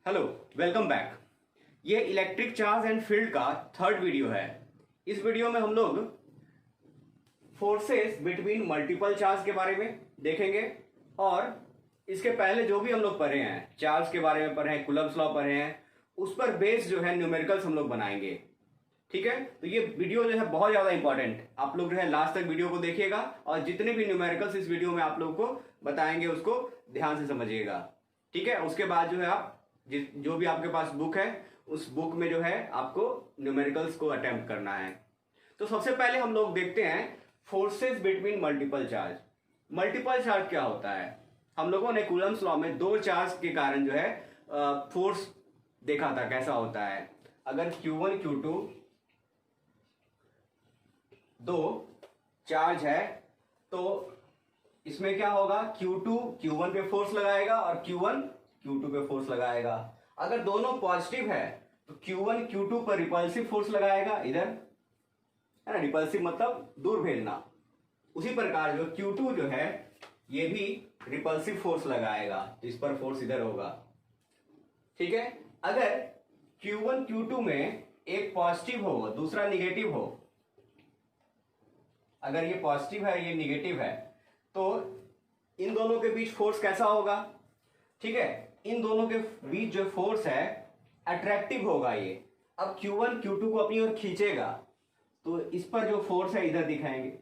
Hello, welcome back. ये electric charge and field का third video है। इस वीडियो में हम लोग फोर्सेस बिटवीन मल्टीपल चार्ज के बारे में देखेंगे और इसके पहले जो भी हम लोग पढ़े हैं, चार्ज के बारे में पढ़े हैं, कूलम्ब्स लॉ पढ़े हैं, उस पर बेस जो है न्यूमेरिकल्स हम लोग बनाएंगे। ठीक है, तो ये वीडियो जो है बहुत ज्यादा इंपॉर्टेंट, आप लोग जो है लास्ट तक वीडियो को देखिएगा और जितने भी न्यूमेरिकल्स इस वीडियो में आप लोग को बताएंगे उसको ध्यान से समझिएगा। ठीक है, उसके बाद जो है आप जो भी आपके पास बुक है उस बुक में जो है आपको न्यूमेरिकल्स को अटेम्प्ट करना है। तो सबसे पहले हम लोग देखते हैं forces between multiple charge. Multiple charge क्या होता है? हम लोगों ने कूलम्ब्स लॉ में दो चार्ज के कारण जो है फोर्स देखा था कैसा होता है। अगर Q1 Q2 दो चार्ज है तो इसमें क्या होगा, Q2 Q1 पे फोर्स लगाएगा और Q1 Q2 पे फोर्स लगाएगा। अगर दोनों पॉजिटिव है तो Q1 Q2 पर रिपल्सिव फोर्स लगाएगा, इधर है ना, रिपल्सिव मतलब दूर भेजना। उसी प्रकार जो Q2 जो है ये भी रिपल्सिव फोर्स लगाएगा, तो इस पर फोर्स इधर होगा। ठीक है, अगर Q1 Q2 में एक पॉजिटिव हो दूसरा निगेटिव हो, अगर ये पॉजिटिव है ये निगेटिव है, तो इन दोनों के बीच फोर्स कैसा होगा? ठीक है, इन दोनों के बीच जो फोर्स है अट्रैक्टिव होगा ये। अब Q1 Q2 को अपनी ओर खींचेगा तो इस पर जो फोर्स है इधर दिखाएंगे।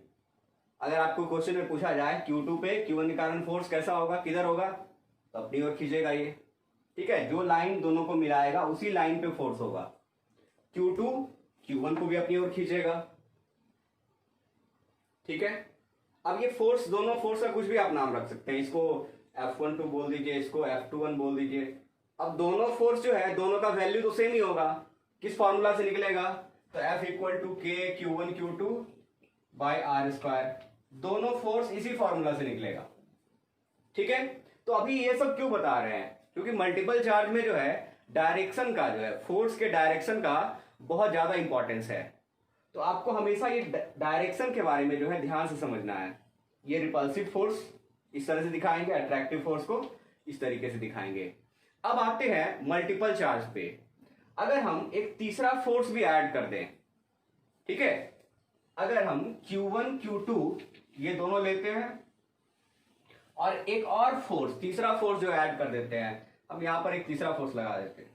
अगर आपको क्वेश्चन में पूछा जाए Q2 पे Q1 के कारण फोर्स कैसा होगा, किधर होगा, तो अपनी ओर खींचेगा ये। ठीक है, जो लाइन दोनों को मिलाएगा उसी लाइन पे फोर्स होगा। Q2 Q1 को भी अपनी ओर खींचेगा। ठीक है, अब ये फोर्स, दोनों फोर्स का कुछ भी आप नाम रख सकते हैं, इसको F12 बोल दीजिए, इसको F21 बोल दीजिए। अब दोनों फोर्स जो है दोनों का वैल्यू तो सेम ही होगा। किस फॉर्मूला से निकलेगा? तो F equal to K Q1 Q2 by R square. दोनों फोर्स इसी फॉर्मूला से निकलेगा। ठीक है, तो अभी ये सब क्यों बता रहे हैं? क्योंकि मल्टीपल चार्ज में जो है डायरेक्शन का, जो है फोर्स के डायरेक्शन का बहुत ज्यादा इंपॉर्टेंस है। तो आपको हमेशा ये डायरेक्शन के बारे में जो है ध्यान से समझना है। ये रिपल्सिव फोर्स इस तरह से दिखाएंगे, अट्रैक्टिव फोर्स को इस तरीके से दिखाएंगे। अब आते हैं मल्टीपल चार्ज पे। अगर हम एक तीसरा फोर्स भी ऐड कर दें, ठीक है, अगर हम Q1 Q2 ये दोनों लेते हैं और एक और फोर्स, तीसरा फोर्स जो ऐड कर देते हैं, हम यहां पर एक तीसरा फोर्स लगा देते हैं,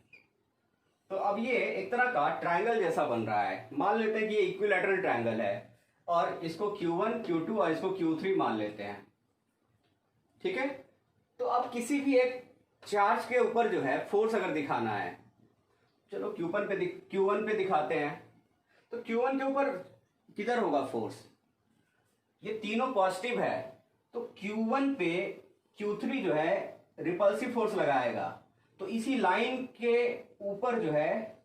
तो अब ये एक तरह का ट्रायंगल जैसा बन रहा है। मान लेते हैं कि ये इक्विलैटरल ट्रायंगल है और इसको Q1 Q2 और इसको Q3 मान लेते हैं। ठीक है, तो अब किसी भी एक चार्ज के ऊपर जो है फोर्स अगर दिखाना है, चलो Q1 पे दिखाते हैं, तो Q1 के ऊपर किधर होगा फोर्स? ये तीनों पॉजिटिव है तो Q1 पे Q3 जो है रिपल्सिव फोर्स लगाएगा, तो इसी लाइन के ऊपर जो है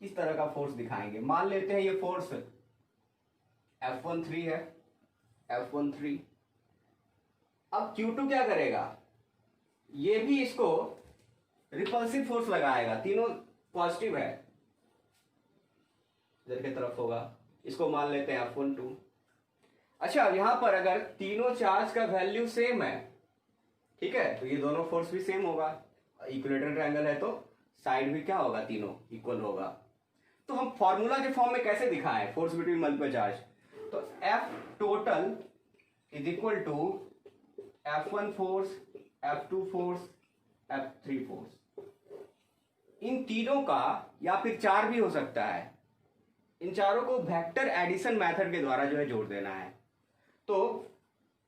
इस तरह का फोर्स दिखाएंगे। मान लेते हैं ये फोर्स F13 है, F13। अब Q2 क्या करेगा? ये भी इसको रिपल्सिव फोर्स लगाएगा, तीनों पॉजिटिव है, इधर की तरफ होगा, इसको मान लेते हैं F12। अच्छा, यहां पर अगर तीनों चार्ज का वैल्यू सेम है, ठीक है, तो ये दोनों फोर्स भी सेम होगा। इक्विलैटरल ट्रायंगल है तो साइड भी क्या होगा, तीनों इक्वल होगा। तो हम फॉर्मूला के फॉर्म में कैसे दिखाएं फोर्स बिटवीन मल्टीपल चार्ज? तो F total is equal to F1 force, F2 force, F3 force. इन तीनों का, या फिर चार भी हो सकता है, इन चारों को वेक्टर एडिशन मेथड के द्वारा जो है जोड़ देना है। तो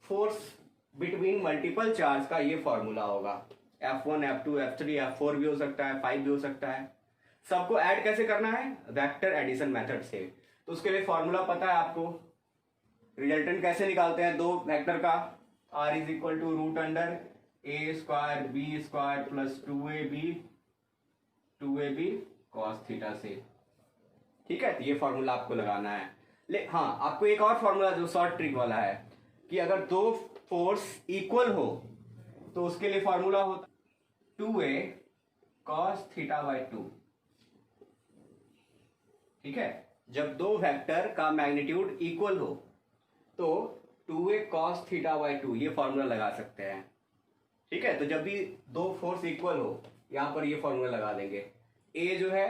फोर्स बिटवीन मल्टीपल चार्ज का ये फॉर्मूला होगा। F1 F2 F3 F4 भी हो सकता है, 5 भी हो सकता है। सबको ऐड कैसे करना है? वेक्टर एडिशन मेथड से। तो उसके लिए फॉर्मूला पता है आपको। रिजल्टेंट कैसे निकालते हैं दो वेक्टर का? R is equal to root under a square b square plus 2ab cos theta से। ठीक है, तो ये फॉर्मूला आपको लगाना है। हाँ, आपको एक और फॉर्मूला जो शॉर्ट ट्रिक वाला है कि अगर दो फोर्स इक्वल हो तो उसके लिए फॉर्मूला होता 2a cos थीटा बाई 2। ठीक है, जब दो वेक्टर का मैग्नीट्यूड इक्वल हो तो 2a cos थीटा बाई 2, ये फॉर्मूला लगा सकते हैं। ठीक है, तो जब भी दो फोर्स इक्वल हो यहाँ पर ये फॉर्मूला लगा देंगे। a जो है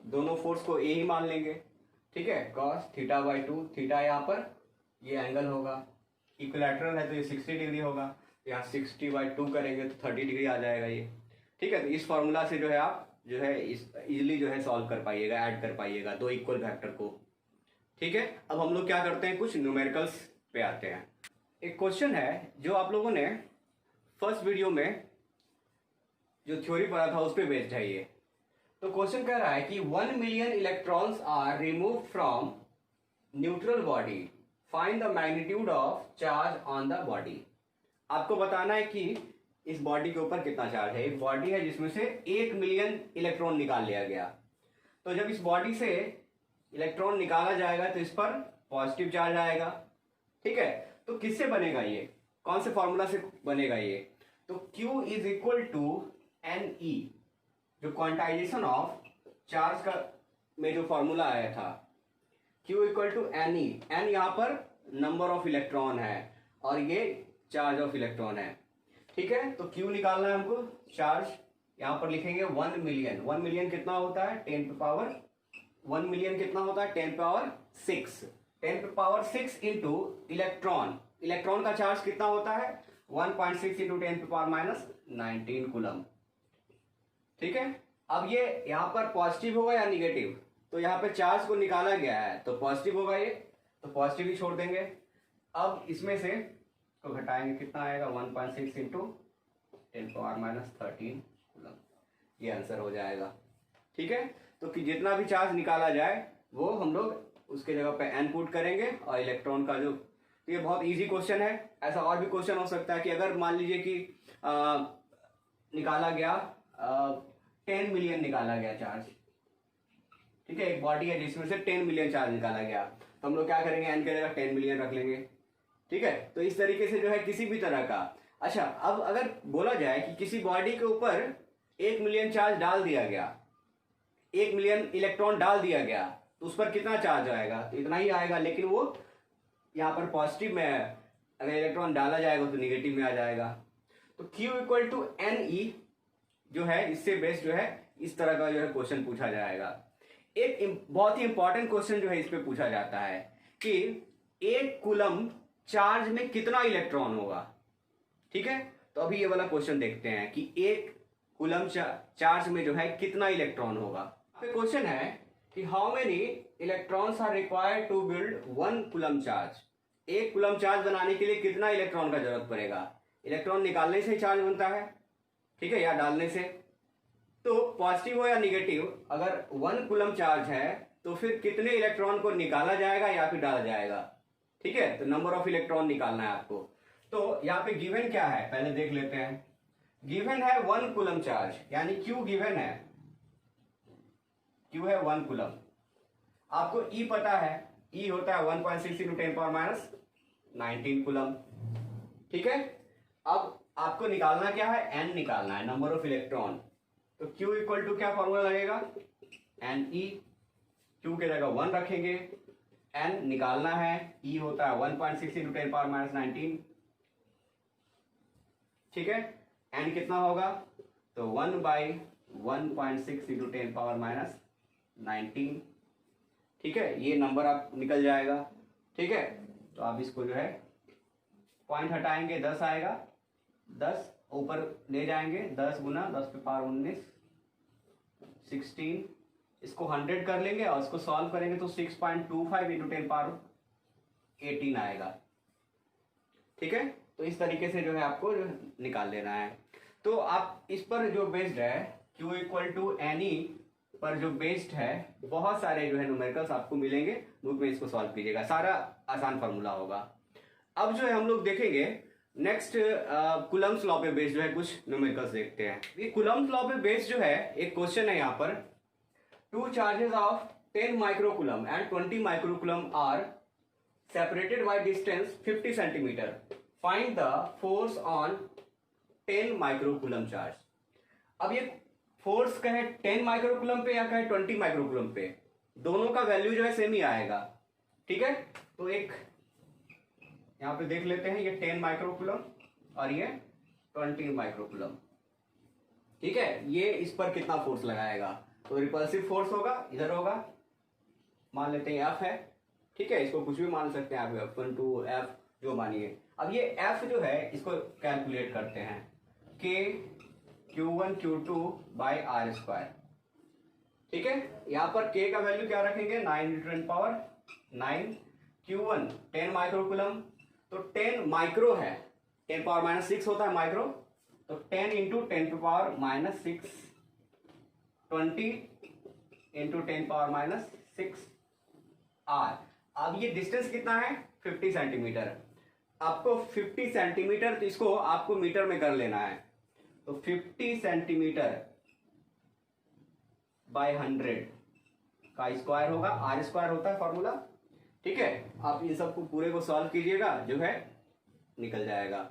दोनों फोर्स को a ही मान लेंगे। ठीक है, cos थीटा बाई 2, थीटा यहाँ पर ये एंगल होगा, इक्विलैटरल है तो ये 60 डिग्री होगा, यहाँ 60 बाई 2 करेंगे तो 30 डिग्री आ जाएगा ये। ठीक है, तो इस फॉर्मूला से जो है आप जो है इस इजीली जो है सॉल्व कर पाइएगा, ऐड कर पाइएगा दो इक्वल फैक्टर को। ठीक है, अब हम लोग क्या करते हैं, कुछ न्यूमेरिकल्स पे आते हैं। एक क्वेश्चन है जो आप लोगों ने फर्स्ट वीडियो में जो थ्योरी पढ़ा था उस पर बेस्ड है ये। तो क्वेश्चन कह रहा है कि 1 million electrons are remove from neutral body, find the magnitude of charge on the body. आपको बताना है कि इस बॉडी के ऊपर कितना चार्ज है। एक बॉडी है जिसमें से 1 मिलियन इलेक्ट्रॉन निकाल लिया गया। तो जब इस बॉडी से इलेक्ट्रॉन निकाला जाएगा तो इस पर पॉजिटिव चार्ज आएगा। ठीक है, तो किससे बनेगा ये, कौन से फॉर्मूला से बनेगा ये? तो Q is equal to NE, जो क्वांटाइजेशन ऑफ चार्ज का में जो फॉर्मूला आया था, Q equal to NE। N यहाँ पर नंबर ऑफ इलेक्ट्रॉन है और ये चार्ज ऑफ इलेक्ट्रॉन है। ठीक है, तो Q निकालना है हमको, चार्ज यहाँ पर लिखेंगे 1 मिलियन। 1 मिलियन कितना होता है, 10 पे पावर 1 मिलियन कितना होता है, 10 पावर 6। 10 पे पावर 6 इंटू इलेक्ट्रॉन, इलेक्ट्रॉन का चार्ज कितना होता है 1.6 इंटू 10 पे पावर माइनस 19 कूलम। ठीक है, अब ये यहाँ पर पॉजिटिव होगा या निगेटिव, तो यहाँ पे चार्ज को निकाला गया है तो पॉजिटिव होगा ये, तो पॉजिटिव ही छोड़ देंगे। अब इसमें से तो घटाएंगे, कितना आएगा 1.6 इंटू 10 पावर माइनस 13 कूलम, ये आंसर हो जाएगा। ठीक है, तो कि जितना भी चार्ज निकाला जाए वो हम लोग उसके जगह पे n पुट करेंगे और इलेक्ट्रॉन का जो, तो ये बहुत इजी क्वेश्चन है। ऐसा और भी क्वेश्चन हो सकता है कि अगर मान लीजिए कि निकाला गया 10 मिलियन निकाला गया चार्ज। ठीक है, एक बॉडी है जिसमें से 10 मिलियन चार्ज निकाला गया, तो हम लोग क्या करेंगे, n की जगह 10 मिलियन रख लेंगे। ठीक है, तो इस तरीके से जो है किसी भी तरह का। अच्छा, अब अगर बोला जाए कि किसी बॉडी के ऊपर 1 मिलियन चार्ज डाल दिया गया, 1 मिलियन इलेक्ट्रॉन डाल दिया गया, तो उस पर कितना चार्ज आएगा, तो इतना ही आएगा। लेकिन वो यहाँ पर पॉजिटिव में है, अगर इलेक्ट्रॉन डाला जाएगा तो निगेटिव में आ जाएगा। तो Q इक्वल टू NE जो है, इससे बेस्ड जो है इस तरह का जो है क्वेश्चन पूछा जाएगा। एक बहुत ही इंपॉर्टेंट क्वेश्चन जो है इस पे पूछा जाता है कि 1 कूलम चार्ज में कितना इलेक्ट्रॉन होगा। ठीक है, तो अभी ये वाला क्वेश्चन देखते हैं कि 1 कूलम चार्ज में जो है कितना इलेक्ट्रॉन होगा। क्वेश्चन है कि how many electrons are required to build 1 coulomb charge. 1 coulomb charge बनाने के लिए कितना इलेक्ट्रॉन का जरूरत पड़ेगा। इलेक्ट्रॉन निकालने से चार्ज बनता है, ठीक है, या डालने से। तो पॉजिटिव हो या निगेटिव, अगर 1 कूलम चार्ज है तो फिर कितने इलेक्ट्रॉन को निकाला जाएगा या फिर डाला जाएगा। ठीक है, तो नंबर ऑफ इलेक्ट्रॉन निकालना है आपको। तो यहाँ पे गिवन क्या है पहले देख लेते हैं। गिवन है 1 कूलम चार्ज, यानी Q गिवन है, Q है 1 कूलम। आपको E पता है, E होता है 1.6 इंटू 10 पावर माइनस 19 कूलम। ठीक है, अब आपको निकालना क्या है, N निकालना है, नंबर ऑफ इलेक्ट्रॉन। तो Q इक्वल टू क्या फॉर्मूला लगेगा, NE। Q के जगह 1 रखेंगे, N निकालना है, E होता है 1.6 इंटू 10 पावर माइनस 19। ठीक है, N कितना होगा, तो 1/1.6 इंटू 10 पावर माइनस 19। ठीक है, ये नंबर आप निकल जाएगा। ठीक है, तो आप इसको जो है पॉइंट हटाएंगे, 10 आएगा, 10 ऊपर ले जाएंगे, 10 गुना 10 पे पावर 19 16, इसको 100 कर लेंगे और इसको सॉल्व करेंगे तो 6.25 इंटू 10 पावर 18 आएगा। ठीक है, तो इस तरीके से जो है आपको जो निकाल लेना है। तो आप इस पर जो बेस्ड है Q इक्वल टू NE पर जो बेस्ड है, बहुत सारे जो है न्यूमेरिकल्स आपको मिलेंगे, बुक में इसको सॉल्व कीजिएगा, सारा आसान फार्मूला होगा। अब जो है हम लोग देखेंगे नेक्स्ट कूलम्स लॉ पे बेस्ड जो है कुछ न्यूमेरिकल्स देखते हैं। ये कूलम्स लॉ पे बेस्ड जो है एक क्वेश्चन है यहाँ पर, 2 charges of 10 microcoulomb and 20 microcoulomb are separated by distance 50 centimeter. Find the force on 10 microcoulomb charge. अब ये फोर्स कहे 10 माइक्रोकूलम पे या कहे 20 माइक्रोकूलम पे, दोनों का वैल्यू जो है सेम ही आएगा। ठीक है, तो एक यहाँ पे देख लेते हैं, ये 10 माइक्रोकुलम और ये 20 माइक्रोकुलम। ठीक है, ये इस पर कितना फोर्स लगाएगा, तो रिपल्सिव फोर्स होगा, इधर होगा, मान लेते हैं एफ है। ठीक है, इसको कुछ भी मान सकते हैं आप, F1 to F जो मानिए। अब ये F जो है इसको कैलकुलेट करते हैं, K Q1 Q2 by R square. ठीक है, यहाँ पर K का वैल्यू क्या रखेंगे, 9×10⁹, Q1 10 माइक्रोकुलम, तो 10 माइक्रो है, 10⁻⁶ होता है माइक्रो, तो 10 × 10⁻⁶, 20 × 10⁻⁶ R। अब ये डिस्टेंस कितना है, 50 सेंटीमीटर। आपको 50 सेंटीमीटर, तो इसको आपको मीटर में कर लेना है, तो 50 सेंटीमीटर बाय 100 का स्क्वायर होगा, आर स्क्वायर होता है फॉर्मूला। ठीक है, आप इन सबको पूरे को सॉल्व कीजिएगा, जो है निकल जाएगा।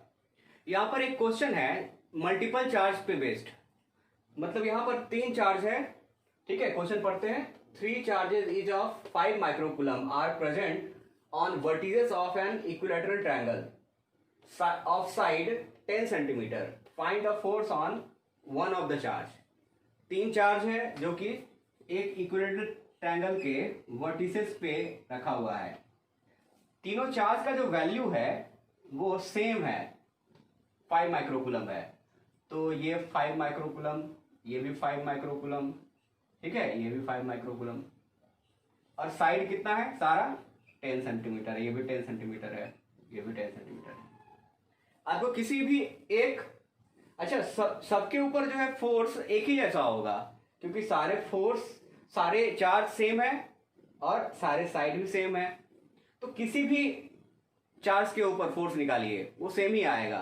यहां पर एक क्वेश्चन है मल्टीपल चार्ज पे बेस्ड, मतलब यहां पर 3 चार्ज है। ठीक है, क्वेश्चन पढ़ते हैं। 3 charges each of 5 microcoulomb are present on vertices of an equilateral triangle of side 10 centimetre, find the force on one of the charge. 3 charge है जो कि एक इक्विलैटरल ट्रायंगल के वर्टिसेस पे रखा हुआ है। तीनों चार्ज का जो वैल्यू है वो सेम है, 5 माइक्रोकुलम है, तो ये 5 माइक्रोकुलम, ये भी 5 माइक्रोकुलम। ठीक है, ये भी 5 माइक्रोकुलम, और साइड कितना है सारा, 10 सेंटीमीटर है, ये भी 10 सेंटीमीटर है, ये भी 10 सेंटीमीटर है। आपको किसी भी एक, अच्छा सबके ऊपर जो है फोर्स एक ही जैसा होगा, क्योंकि सारे फोर्स, सारे चार्ज सेम है और सारे साइड भी सेम है, तो किसी भी चार्ज के ऊपर फोर्स निकालिए वो सेम ही आएगा।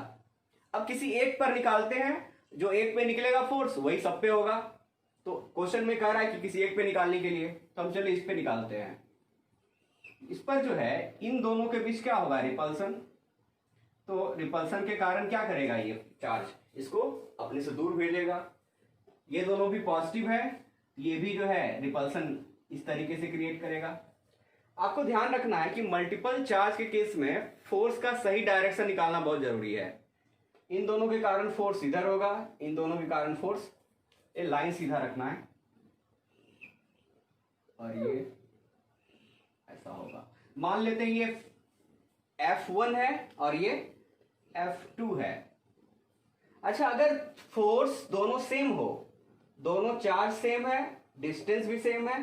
अब किसी एक पर निकालते हैं, जो एक पे निकलेगा फोर्स वही सब पे होगा, तो क्वेश्चन में कह रहा है कि किसी एक पे निकालने के लिए, तो हम चलिए इस पे निकालते हैं। इस पर जो है इन दोनों के बीच क्या होगा, रिपल्सन, तो रिपल्सन के कारण क्या करेगा ये चार्ज, इसको अपने से दूर भेजेगा। ये दोनों भी पॉजिटिव है, ये भी जो है रिपल्सन इस तरीके से क्रिएट करेगा। आपको ध्यान रखना है कि मल्टीपल चार्ज के केस में फोर्स का सही डायरेक्शन निकालना बहुत जरूरी है। इन दोनों के कारण फोर्स इधर होगा, इन दोनों के कारण फोर्स, ये लाइन सीधा रखना है और ये ऐसा होगा। मान लेते हैं ये F1 है और ये F2 है। अच्छा, अगर फोर्स दोनों सेम हो, दोनों चार्ज सेम है, डिस्टेंस भी सेम है,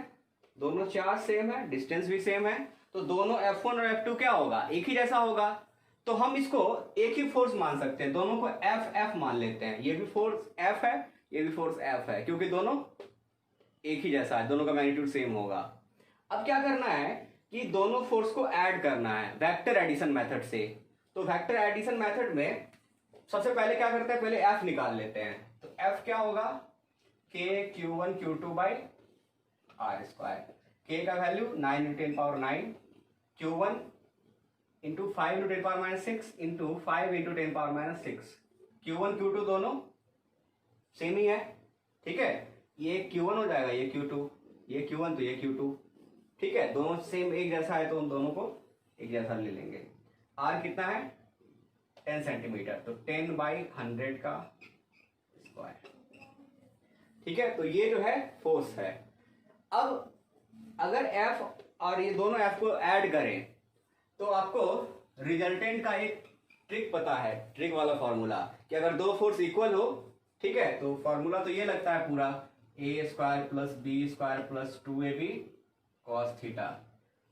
दोनों चार्ज सेम है, डिस्टेंस भी सेम है, तो दोनों F1 और F2 क्या होगा, एक ही जैसा होगा, तो हम इसको एक ही फोर्स मान सकते हैं, दोनों को F मान लेते हैं। ये भी फोर्स F है, ये भी फोर्स F है, क्योंकि दोनों एक ही जैसा है, दोनों का मैग्नीट्यूड सेम होगा। अब क्या करना है कि दोनों फोर्स को ऐड करना है वेक्टर एडिशन मेथड से। तो वेक्टर एडिशन मेथड में सबसे पहले क्या करते हैं, पहले F निकाल लेते हैं। तो F क्या होगा, K Q1 Q2 by R square. K का value 9×10⁹, Q1 into 5×10⁻⁶ into 5×10⁻⁶। Q1 Q2 दोनों सेम ही है। ठीक है, ये Q1 हो जाएगा, ये Q2, ये Q1 तो ये Q2। ठीक है, दोनों सेम एक जैसा है तो उन दोनों को एक जैसा ले लेंगे। R कितना है, 10 सेंटीमीटर, तो 10/100 का स्क्वायर। ठीक है, तो ये जो है फोर्स है। अब अगर F और ये दोनों F को ऐड करें तो आपको रिजल्टेंट का एक ट्रिक पता है, ट्रिक वाला फॉर्मूला, कि अगर दो फोर्स इक्वल हो, ठीक है, तो फॉर्मूला तो ये लगता है पूरा, A² + B² + 2AB cos theta.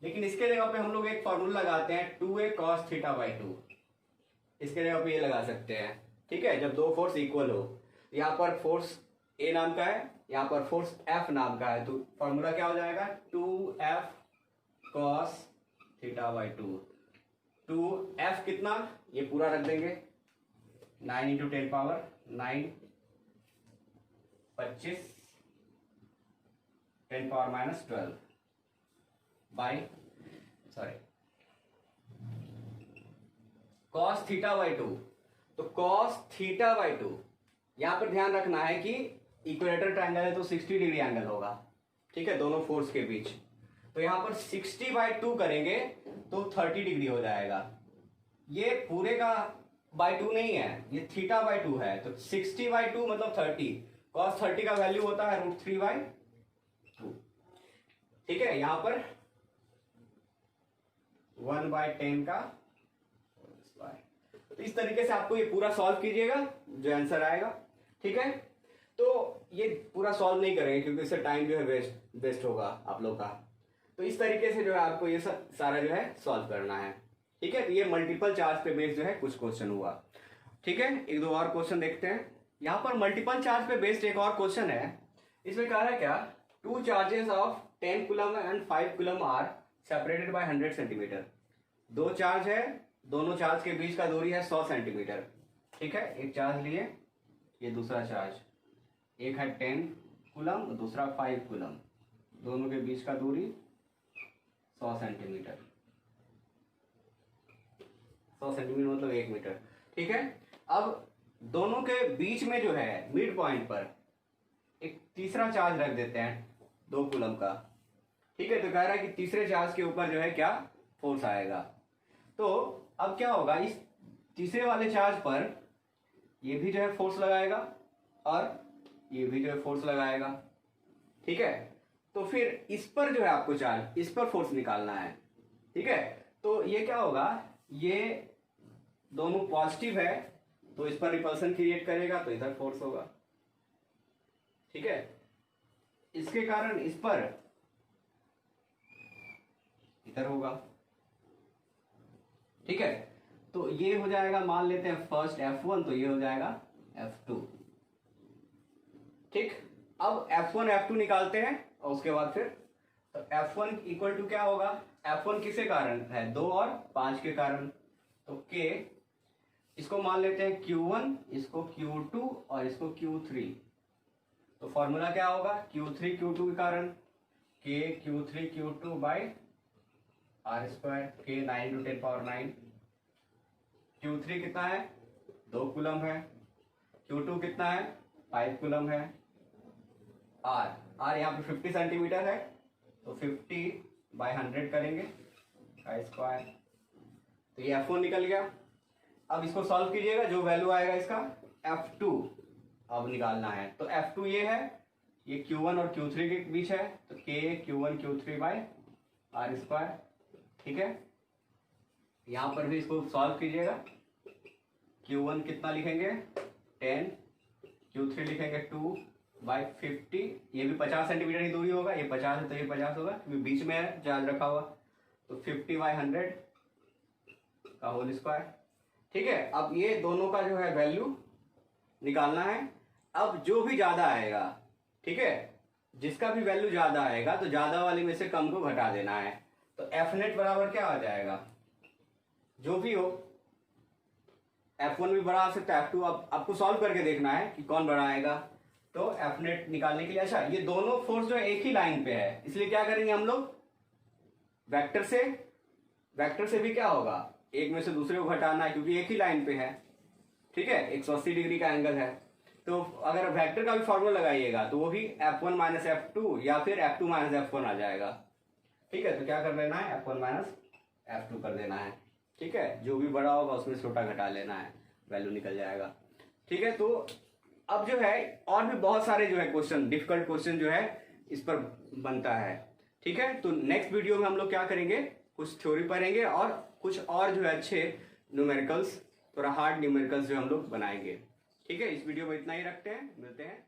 लेकिन इसके जगह पे हम लोग एक फॉर्मूला लगाते हैं 2A cos θ/2, इसके जगह पे ये लगा सकते हैं। ठीक है, जब दो फोर्स इक्वल हो, यहाँ पर फोर्स A नाम का है, यहाँ पर फोर्स F नाम का है, तो फॉर्मूला क्या हो जाएगा, 2F cos θ/2। 2F कितना, ये पूरा रख देंगे, 9×10⁻⁹, 25 10⁻⁻12 बाई cos θ/2। तो cos θ/2, यहां पर ध्यान रखना है कि इक्वेटर ट्रायंगल है तो 60 डिग्री एंगल होगा। ठीक है, दोनों फोर्स के बीच, तो यहां पर 60/2 करेंगे तो 30 डिग्री हो जाएगा। ये पूरे का बाय 2 नहीं है, ये थीटा बाय 2 है, तो 60/2 मतलब 30, cos 30 का वैल्यू होता है √3/2। ठीक है, यहां पर 1/10 का स्क्वायर। तो इस तरीके से आपको ये पूरा सॉल्व कीजिएगा, जो आंसर आएगा। ठीक है, तो ये पूरा सॉल्व नहीं करेंगे क्योंकि इससे टाइम जो है वेस्ट होगा आप लोग का। तो इस तरीके से जो है आपको ये सारा जो है सॉल्व करना है। ठीक है, तो ये मल्टीपल चार्ज पे बेस्ड जो है कुछ क्वेश्चन हुआ। ठीक है, एक दो और क्वेश्चन देखते हैं। यहाँ पर मल्टीपल चार्ज पे बेस्ड एक और क्वेश्चन है। इसमें कह रहा है क्या, 2 charges of 10 coulomb and 5 coulomb are separated by 100 centimetre. 2 charge है, दोनों चार्ज के बीच का दूरी है 100 सेंटीमीटर। ठीक है, एक चार्ज लिए, ये दूसरा चार्ज, एक है 10 कूलम, दूसरा 5 कूलम, दोनों के बीच का दूरी 100 सेंटीमीटर। 100 सेंटीमीटर मतलब 1 मीटर। ठीक है, अब दोनों के बीच में जो है मिड पॉइंट पर एक तीसरा चार्ज रख देते हैं 2 कूलम का। ठीक है, तो कह रहा है कि तीसरे चार्ज के ऊपर जो है क्या फोर्स आएगा। तो अब क्या होगा, इस तीसरे वाले चार्ज पर ये भी जो है फोर्स लगाएगा और ये भी जो है फोर्स लगाएगा। ठीक है, तो फिर इस पर जो है आपको चार्ज, इस पर फोर्स निकालना है। ठीक है, तो ये क्या होगा, ये दोनों पॉजिटिव है तो इस पर रिपल्सन क्रिएट करेगा, तो इधर फोर्स होगा। ठीक है, इसके कारण इस पर इधर होगा। ठीक है, तो ये हो जाएगा, मान लेते हैं फर्स्ट F1, तो ये हो जाएगा F2। ठीक, अब F1 F2 निकालते हैं और उसके बाद फिर तो F1 इक्वल टू क्या होगा, F1 किसके कारण है, 2 और 5 के कारण, तो K, इसको मान लेते हैं Q1, इसको Q2 और इसको Q3। तो फॉर्मूला क्या होगा, Q3 Q2 के कारण K Q3 Q2 by R², K 9 × 10⁹। Q3 कितना है, 2 कूलम है, Q2 कितना है, 5 कूलम है, R यहाँ पे 50 सेंटीमीटर है, तो 50/100 करेंगे का स्क्वायर। तो ये F1 निकल गया। अब इसको सॉल्व कीजिएगा, जो वैल्यू आएगा इसका F2 अब निकालना है। तो F2 ये है, ये Q1 और Q3 के बीच है, तो K Q1 Q3/R²। ठीक है, यहां पर भी इसको सॉल्व कीजिएगा। Q1 कितना लिखेंगे, 10, Q3 लिखेंगे 2/50। ये भी 50 सेंटीमीटर की दूरी होगा, ये 50 है तो ये 50 होगा क्योंकि बीच में है चार्ज रखा हुआ, तो 50/100 का होल स्क्वायर। ठीक है, अब ये दोनों का जो है वैल्यू निकालना है। अब जो भी ज्यादा आएगा, ठीक है, जिसका भी वैल्यू ज्यादा आएगा तो ज्यादा वाले में से कम को घटा देना है। तो F नेट बराबर क्या आ जाएगा, जो भी हो, F1 भी बड़ा आ सकता है, F2 आपको सॉल्व करके देखना है कि कौन बड़ा आएगा। तो F नेट निकालने के लिए, अच्छा ये दोनों फोर्स जो है एक ही लाइन पे है, इसलिए क्या करेंगे हम लोग, वेक्टर से भी क्या होगा, एक में से दूसरे को घटाना है क्योंकि एक ही लाइन पे है। ठीक है, 180 डिग्री का एंगल है, तो अगर वेक्टर का भी फॉर्मूला लगाइएगा तो वो भी F1 - F2 या फिर F2 - F1 आ जाएगा। ठीक है, तो क्या कर लेना है, F1 - F2 कर देना है। ठीक है, जो भी बड़ा होगा उसमें छोटा घटा लेना है, वैल्यू निकल जाएगा। ठीक है, तो अब जो है और भी बहुत सारे जो है क्वेश्चन, डिफिकल्ट क्वेश्चन जो है इस पर बनता है। ठीक है, तो नेक्स्ट वीडियो में हम लोग क्या करेंगे, कुछ थ्योरी पढ़ेंगे और कुछ और जो है अच्छे न्यूमेरिकल्स, थोड़ा हार्ड न्यूमेरिकल्स जो हम लोग बनाएंगे। ठीक है, इस वीडियो में इतना ही रखते हैं, मिलते हैं।